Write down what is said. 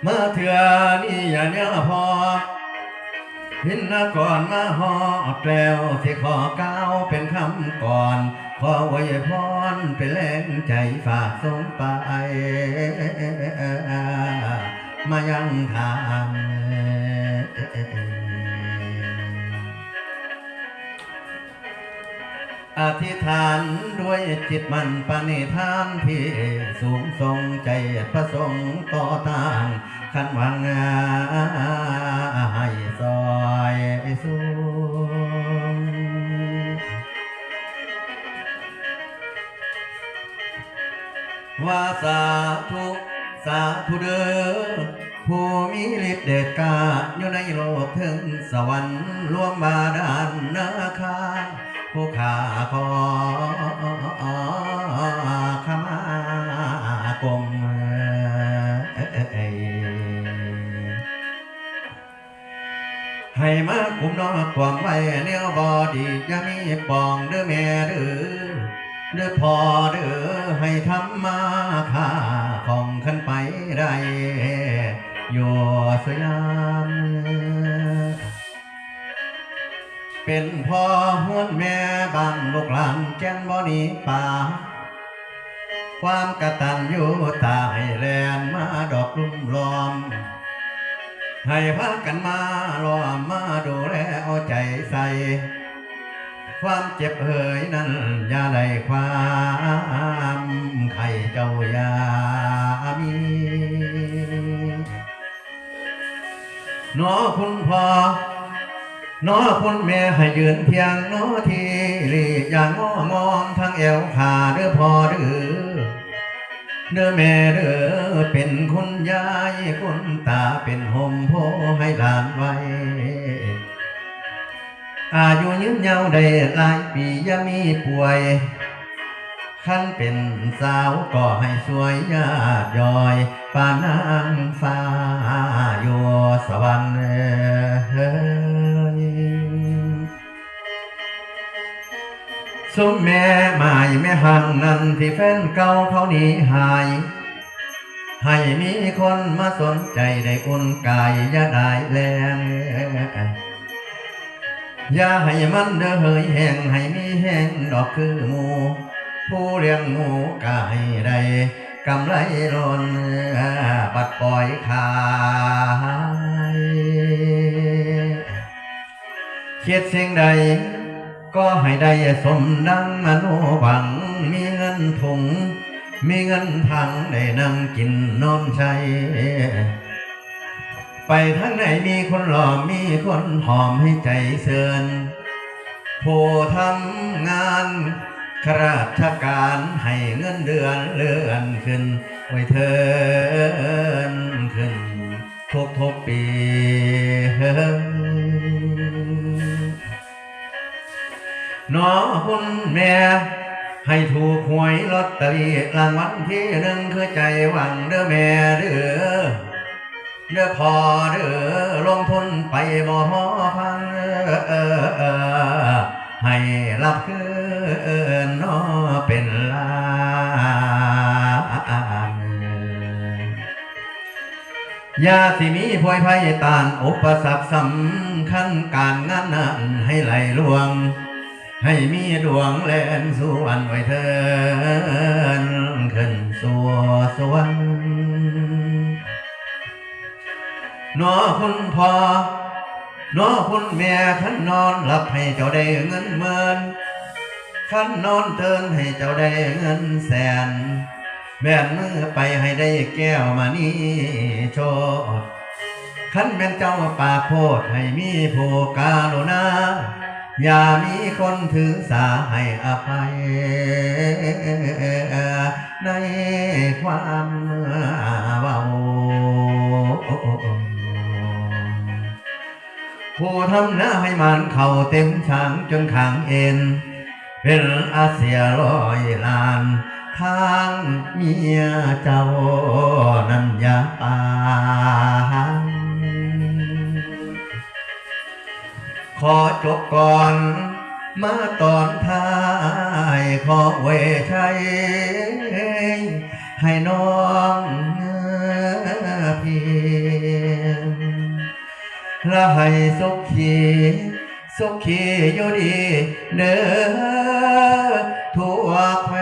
เมื่อเถื่อนี่อย่าเนื้อพอพินนะก่อนมาหอดแล้วที่ขอก้าวเป็นคำก่อนขอไว้พรเป็นแรงใจฝากส่งไปมายังทางอธิษฐานด้วยจิตมันปณิธานที่สูงทรงใจประสงค์ต่อทางขันวังให้ซอยสูงว่าสาธุสาธุเด้อผู้มีฤทธิ์เดชกาอยู่ในโลกถึงสวรรค์ล่วงบาดาลนาคาผู้ข้าขอขมากรมให้มากุมนอกความไว้เนียวบอดีจะมีปองเด้อแม่เด้อพอเด้อให้ทำมาค่าของขึ้นไปได้อยู่สยามเป็นพ่อห้วนแม่บ้านลูกหลานแก่นบ่หนีป่าความกตัญญูตาให้แลนมาดอกลุ่มล้อมให้พากันมาล้อมมาดูแลเอาใจใส่ความเจ็บเอ่ยนั้นอย่าได้ความไข่เจ้าอย่ามีน้อคุณพ่อน้อคุณแม่ให้ยืนเพียงน้อทีรีอย่างง้อมอมทั้งเอวขาเด้อพ่อเด้อแม่เด้อเป็นคุณยายคุณตาเป็นห่มโพให้หลานไว้อายุยืนยาวได้หลายปีอย่ามีป่วยขั้นเป็นสาวก็ให้สวยญาติยอยปานนางฟ้าอยู่สวรรค์สุมแม่หมายแม่ห่างนั้นที่แฟนเก่าเขาหนีหายให้มีคนมาสนใจได้อุ่นกายอย่าได้แรงอย่าให้มันเด้อเฮยแห้งให้มีแห้งดอกคือหมูผู้เลี้ยงหมูกายได้กำไรล้นบัดปล่อยขายเขียดสิ่งใดก็ให้ได้สมดังอนุหวังมีเงินถุงมีเงินถังได้นั่งกินนอนใช้ไปทั้งไหนมีคนหล่อมีคนหอมให้ใจเซินผู้ทำงานข้าราชการให้เงินเดือนเลื่อนขึ้นไว้เทินขึ้นทุกปีน้อคุณแม่ให้ถูกหวยลอตเตอรี่รางวัลที่หนึ่งคือใจหวังเด้อแม่เด้อพอเด้อลงทุนไปบ่พังให้รับคืนน้อเป็นล้านยาที่มีพวยภัยตานอุปสรรคสำคัญการงานนั้นให้ไหลล่วงให้มีดวงแล่นสู่อันไว้เทินขึ้นสู่สวรรค์น้อคุณพ่อน้อคุณแม่ขันนอนหลับให้เจ้าได้เงินหมื่นขันนอนเตือนให้เจ้าได้เงินแสนแบนมือไปให้ได้แก้วมานี่โชดขันแม่นเจ้าปากโพดให้มีผู้กาโลนาอย่ามีคนถือสาให้อภัยในความเบาผู้ทำหน้าให้มันเข่าเต็มช้างจนขางเอ็นเป็นอาเซียร้อยล้านทางเมียเจ้านั้นอย่าปานขอจบก่อนมาตอนท้ายขอเวชัยให้น้องพี่ ละให้สุขีสุขีอยู่ดีเด้อทั่วแคว้